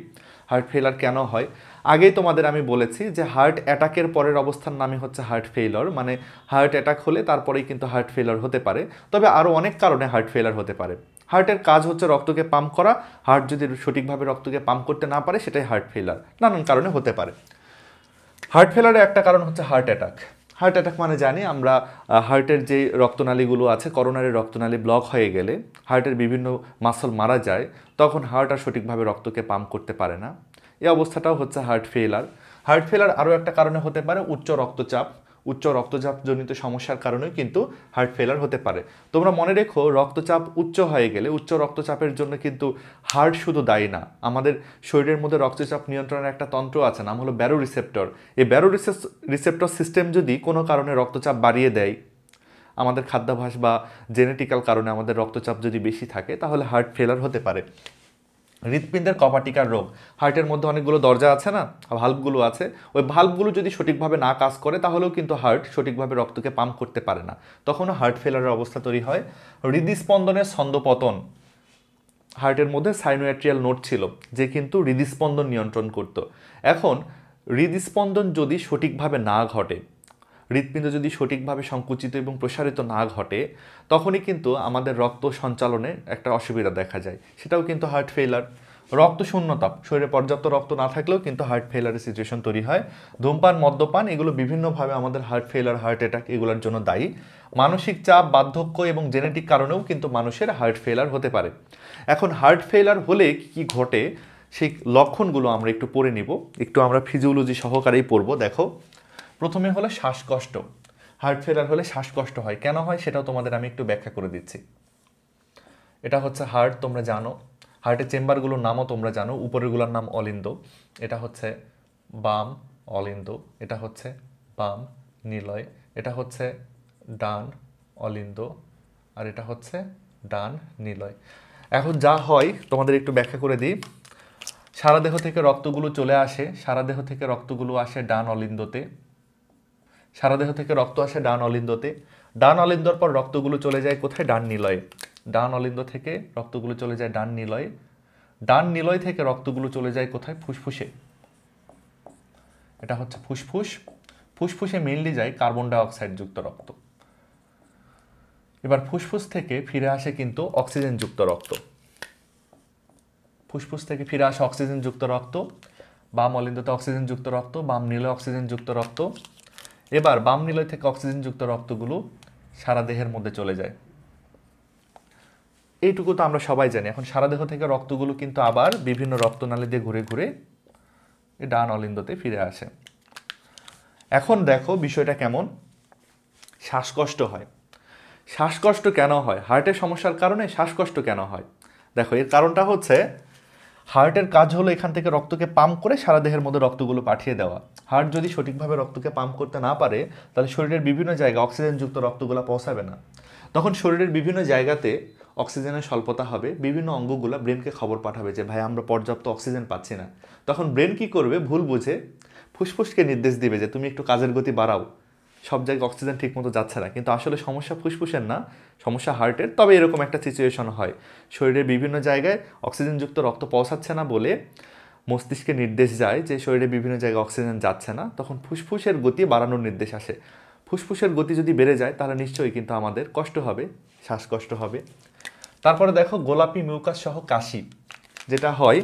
Speaker 1: হার্ট ফেলার কেন হয়? আগেই তোমাদের আমি বলেছি যে হার্ট অ্যাটাকের পরের অবস্থার নামই হচ্ছে হার্ট ফেইলর, মানে হার্ট অ্যাটাক হলে তারপরেই কিন্তু হার্ট ফেলার হতে পারে। তবে আরও অনেক কারণে হার্ট ফেলার হতে পারে। হার্টের কাজ হচ্ছে রক্তকে পাম্প করা। হার্ট যদি সঠিকভাবে রক্তকে পাম্প করতে না পারে সেটাই হার্ট ফেলার, নানান কারণে হতে পারে। হার্ট ফেলারের একটা কারণ হচ্ছে হার্ট অ্যাটাক। হার্ট অ্যাটাক মানে জানি আমরা হার্টের যে রক্তনালীগুলো আছে, করোনারি রক্তনালী ব্লক হয়ে গেলে হার্টের বিভিন্ন মাসল মারা যায়, তখন হার্ট আর সঠিকভাবে রক্তকে পাম্প করতে পারে না। এই অবস্থাটাও হচ্ছে হার্ট ফেলার। হার্ট ফেলার আরও একটা কারণে হতে পারে উচ্চ রক্তচাপ। উচ্চ রক্তচাপজনিত সমস্যার কারণেও কিন্তু হার্ট ফেলার হতে পারে। তোমরা মনে রেখো, রক্তচাপ উচ্চ হয়ে গেলে, উচ্চ রক্তচাপের জন্য কিন্তু হার্ট শুধু দায়ী না। আমাদের শরীরের মধ্যে রক্তচাপ নিয়ন্ত্রণের একটা তন্ত্র আছে, নাম হলো ব্যারো রিসেপ্টর। এই ব্যারো রিসেপ্টর সিস্টেম যদি কোনো কারণে রক্তচাপ বাড়িয়ে দেয়, আমাদের খাদ্যাভ্যাস বা জেনেটিক্যাল কারণে আমাদের রক্তচাপ যদি বেশি থাকে, তাহলে হার্ট ফেলার হতে পারে। হৃৎপিণ্ডের কপাটিকার রোগ, হার্টের মধ্যে অনেকগুলো দরজা আছে না, ভাল্বগুলো আছে, ওই ভাল্বগুলো যদি সঠিকভাবে না কাজ করে তাহলেও কিন্তু হার্ট সঠিকভাবে রক্তকে পাম্প করতে পারে না, তখনও হার্ট ফেলারের অবস্থা তৈরি হয়। হৃদস্পন্দনের ছন্দপতন, হার্টের মধ্যে সাইনোয়াট্রিয়াল নোড ছিল যে কিন্তু হৃদস্পন্দন নিয়ন্ত্রণ করত। এখন হৃদস্পন্দন যদি সঠিকভাবে না ঘটে, হৃৎপিণ্ড যদি সঠিকভাবে সংকুচিত এবং প্রসারিত না ঘটে, তখনই কিন্তু আমাদের রক্ত সঞ্চালনে একটা অসুবিধা দেখা যায়, সেটাও কিন্তু হার্ট ফেলার। রক্ত শূন্যতা, শরীরে পর্যাপ্ত রক্ত না থাকলেও কিন্তু হার্ট ফেলারের সিচুয়েশন তৈরি হয়। ধূমপান, মদ্যপান এগুলো বিভিন্নভাবে আমাদের হার্ট ফেলার, হার্ট অ্যাটাক এগুলোর জন্য দায়ী। মানসিক চাপ, বার্ধক্য এবং জেনেটিক কারণেও কিন্তু মানুষের হার্ট ফেলার হতে পারে। এখন হার্ট ফেলার হলে কি ঘটে সেই লক্ষণগুলো আমরা একটু পড়ে নিব, একটু আমরা ফিজিওলজি সহকারেই পড়বো। দেখো, প্রথমে হলো শ্বাসকষ্ট। হার্ট ফেলার হলে শ্বাসকষ্ট হয়, কেন হয় সেটাও তোমাদের আমি একটু ব্যাখ্যা করে দিচ্ছি। এটা হচ্ছে হার্ট, তোমরা জানো হার্টের চেম্বারগুলোর নামও তোমরা জানো, উপরেরগুলোর নাম অলিন্দ, এটা হচ্ছে বাম অলিন্দ, এটা হচ্ছে বাম নিলয়, এটা হচ্ছে ডান অলিন্দ, আর এটা হচ্ছে ডান নিলয়। এখন যা হয় তোমাদের একটু ব্যাখ্যা করে দিই। সারা দেহ থেকে রক্তগুলো চলে আসে, সারা দেহ থেকে রক্তগুলো আসে ডান অলিন্দতে, সারা দেহ থেকে রক্ত আসে ডান অলিন্দতে, ডান অলিন্দর পর রক্তগুলো চলে যায় কোথায়? ডান নিলয়ে। ডান অলিন্দ থেকে রক্তগুলো চলে যায় ডান নিলয়ে, ডান নিলয় থেকে রক্তগুলো চলে যায় কোথায়? ফুসফুসে। এটা হচ্ছে ফুসফুস, ফুসফুসে মেইনলি যায় কার্বন ডাইঅক্সাইড যুক্ত রক্ত। এবার ফুসফুস থেকে ফিরে আসে কিন্তু অক্সিজেন যুক্ত রক্ত, ফুসফুস থেকে ফিরে আসে অক্সিজেন যুক্ত রক্ত, বাম অলিন্দতে অক্সিজেন যুক্ত রক্ত, বাম নিলয় অক্সিজেন যুক্ত রক্ত। এবার বাম নিলয় থেকে অক্সিজেন যুক্ত রক্তগুলো সারা দেহের মধ্যে চলে যায়, এইটুকু তো আমরা সবাই জানি। এখন সারা দেহ থেকে রক্তগুলো কিন্তু আবার বিভিন্ন রক্তনালী দিয়ে ঘুরে ঘুরে এই ডান অলিন্দতে ফিরে আসে। এখন দেখো বিষয়টা কেমন, শ্বাসকষ্ট হয়। শ্বাসকষ্ট কেন হয়? হার্টের সমস্যার কারণে শ্বাসকষ্ট কেন হয়? দেখো, এর কারণটা হচ্ছে হার্টের কাজ হলো এখান থেকে রক্তকে পাম্প করে সারা দেহের মধ্যে রক্তগুলো পাঠিয়ে দেওয়া। হার্ট যদি সঠিকভাবে রক্তকে পাম্প করতে না পারে, তাহলে শরীরের বিভিন্ন জায়গায় অক্সিজেনযুক্ত রক্তগুলো পৌঁছাবে না, তখন শরীরের বিভিন্ন জায়গাতে অক্সিজেনের স্বল্পতা হবে, বিভিন্ন অঙ্গগুলো ব্রেনকে খবর পাঠাবে যে ভাই আমরা পর্যাপ্ত অক্সিজেন পাচ্ছি না। তখন ব্রেন কি করবে? ভুল বুঝে ফুসফুসকে নির্দেশ দিবে যে তুমি একটু কাজের গতি বাড়াও, সব জায়গায় অক্সিজেন ঠিকমতো যাচ্ছে না। কিন্তু আসলে সমস্যা ফুসফুসের না, সমস্যা হার্টের। তবে এরকম একটা সিচুয়েশন হয়, শরীরের বিভিন্ন জায়গায় অক্সিজেনযুক্ত রক্ত পৌঁছাচ্ছে না বলে মস্তিষ্কে নির্দেশ যায় যে শরীরের বিভিন্ন জায়গায় অক্সিজেন যাচ্ছে না, তখন ফুসফুসের গতি বাড়ানোর নির্দেশ আসে। ফুসফুসের গতি যদি বেড়ে যায় তাহলে নিশ্চয়ই কিন্তু আমাদের কষ্ট হবে, শ্বাসকষ্ট হবে। তারপরে দেখো, গোলাপি মিউকাস সহ কাশি যেটা হয়,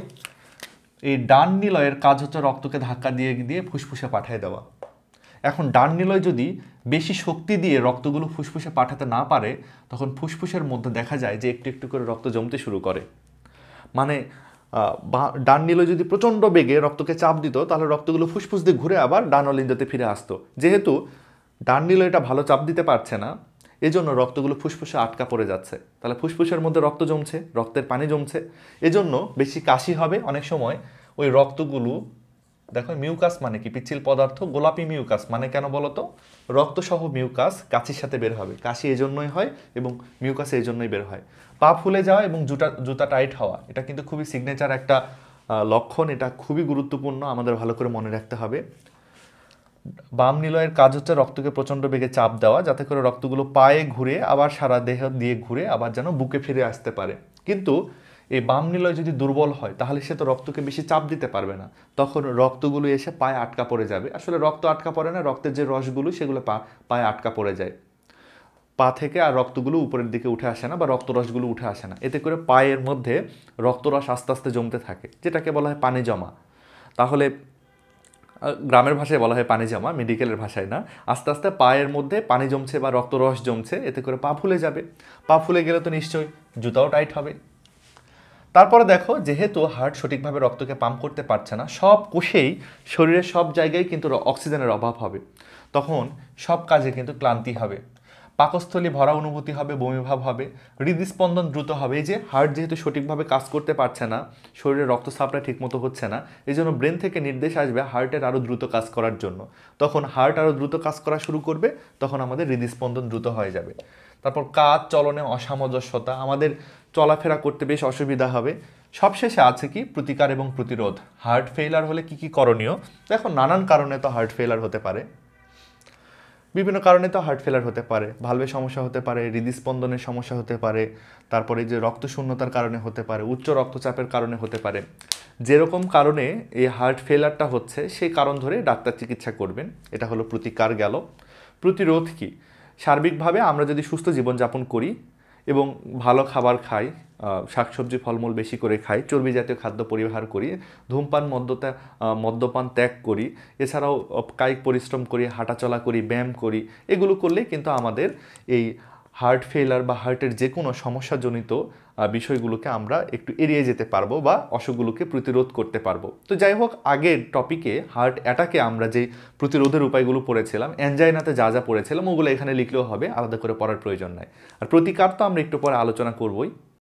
Speaker 1: এই ডান নিলয়ের কাজ হচ্ছে রক্তকে ধাক্কা দিয়ে দিয়ে ফুসফুসে পাঠিয়ে দেওয়া। এখন ডান নিলয় যদি বেশি শক্তি দিয়ে রক্তগুলো ফুসফুসে পাঠাতে না পারে, তখন ফুসফুসের মধ্যে দেখা যায় যে একটু একটু করে রক্ত জমতে শুরু করে। মানে ডান নিলয় যদি প্রচণ্ড বেগে রক্তকে চাপ দিত, তাহলে রক্তগুলো ফুসফুস দিয়ে ঘুরে আবার ডান অলিন্দতে ফিরে আসতো। যেহেতু ডান নিলয়টা ভালো চাপ দিতে পারছে না, এজন্য রক্তগুলো ফুসফুসে আটকা পড়ে যাচ্ছে, তাহলে ফুসফুসের মধ্যে রক্ত জমছে, রক্তের পানি জমছে, এজন্য বেশি কাশি হবে। অনেক সময় ওই রক্তগুলো, দেখো মিউকাস মানে কি? পিচ্ছিল পদার্থ। গোলাপি মিউকাস মানে কেন বলো তো? রক্তসহ মিউকাস কাশির সাথে বের হবে, কাশি এজন্যই হয় এবং মিউকাস এই জন্যই বের হয়। পা ফুলে যাওয়া এবং জুতা টাইট হওয়া, এটা কিন্তু খুবই সিগনেচার একটা লক্ষণ, এটা খুবই গুরুত্বপূর্ণ, আমাদের ভালো করে মনে রাখতে হবে। বাম নিলয়ের কাজ হচ্ছে রক্তকে প্রচণ্ড বেগে চাপ দেওয়া, যাতে করে রক্তগুলো পায়ে ঘুরে আবার সারা দেহ দিয়ে ঘুরে আবার যেন বুকে ফিরে আসতে পারে। কিন্তু এই বাম নিলয় যদি দুর্বল হয়, তাহলে সে তো রক্তকে বেশি চাপ দিতে পারবে না, তখন রক্তগুলো এসে পায়ে আটকা পড়ে যাবে। আসলে রক্ত আটকা পড়ে না, রক্তের যে রসগুলো সেগুলো পায়ে আটকা পড়ে যায়, পা থেকে আর রক্তগুলো উপরের দিকে উঠে আসে না বা রক্তরসগুলো উঠে আসে না। এতে করে পায়ের মধ্যে রক্তরস আস্তে আস্তে জমতে থাকে, যেটাকে বলা হয় পানি জমা। তাহলে গ্রামের ভাষায় বলা হয় পানি জমা, মেডিকেলের ভাষায় না। আস্তে আস্তে পায়ের মধ্যে পানি জমছে বা রক্তরস জমছে, এতে করে পা ফুলে যাবে। পা ফুলে গেলে তো নিশ্চয়ই জুতাও টাইট হবে। তারপরে দেখো, যেহেতু হার্ট সঠিকভাবে রক্তকে পাম্প করতে পারছে না, সব কোষেই শরীরের সব জায়গায় কিন্তু অক্সিজেনের অভাব হবে, তখন সব কাজে কিন্তু ক্লান্তি হবে, পাকস্থলী ভরা অনুভূতি হবে, বমিভাব হবে, হৃদস্পন্দন দ্রুত হবে। এই যে হার্ট যেহেতু সঠিকভাবে কাজ করতে পারছে না, শরীরে রক্ত সাপ্লাই ঠিকমতো হচ্ছে না, এই জন্য ব্রেন থেকে নির্দেশ আসবে হার্টের আরও দ্রুত কাজ করার জন্য। তখন হার্ট আরও দ্রুত কাজ করা শুরু করবে, তখন আমাদের হৃদস্পন্দন দ্রুত হয়ে যাবে। তারপর কাজ চলনে অসামঞ্জস্যতা, আমাদের চলাফেরা করতে বেশ অসুবিধা হবে, সবশেষে আছে কি প্রতিকার এবং প্রতিরোধ। হার্ট ফেইলার হলে কি কি করণীয়? দেখো, নানান কারণে তো হার্ট ফেইলার হতে পারে, বিভিন্ন কারণে তো হার্ট ফেলার হতে পারে। ভালভের সমস্যা হতে পারে, হৃদস্পন্দনের সমস্যা হতে পারে, তারপরে যে রক্তশূন্যতার কারণে হতে পারে, উচ্চ রক্তচাপের কারণে হতে পারে। যেরকম কারণে এই হার্ট ফেলারটা হচ্ছে সেই কারণ ধরে ডাক্তার চিকিৎসা করবেন। এটা হলো প্রতিকার গেল। প্রতিরোধ কি? সার্বিকভাবে আমরা যদি সুস্থ জীবনযাপন করি এবং ভালো খাবার খাই, শাকসবজি ফলমূল বেশি করে খাই, চর্বি জাতীয় খাদ্য পরিহার করি, ধূমপান মদ্যপান ত্যাগ করি, এছাড়াও কায়িক পরিশ্রম করি, হাঁটাচলা করি, ব্যায়াম করি, এগুলো করলে কিন্তু আমাদের এই হার্ট ফেলার বা হার্টের যে কোনো সমস্যাজনিত বিষয়গুলোকে আমরা একটু এড়িয়ে যেতে পারবো বা অসুখগুলোকে প্রতিরোধ করতে পারবো। তো যাই হোক, আগের টপিকে হার্ট অ্যাটাকে আমরা যে প্রতিরোধের উপায়গুলো পড়েছিলাম, অ্যাঞ্জাইনাতে যা যা পড়েছিলাম ওগুলো এখানে লিখলেও হবে, আলাদা করে পড়ার প্রয়োজন নাই। আর প্রতিকার তো আমরা একটু পরে আলোচনা করবই।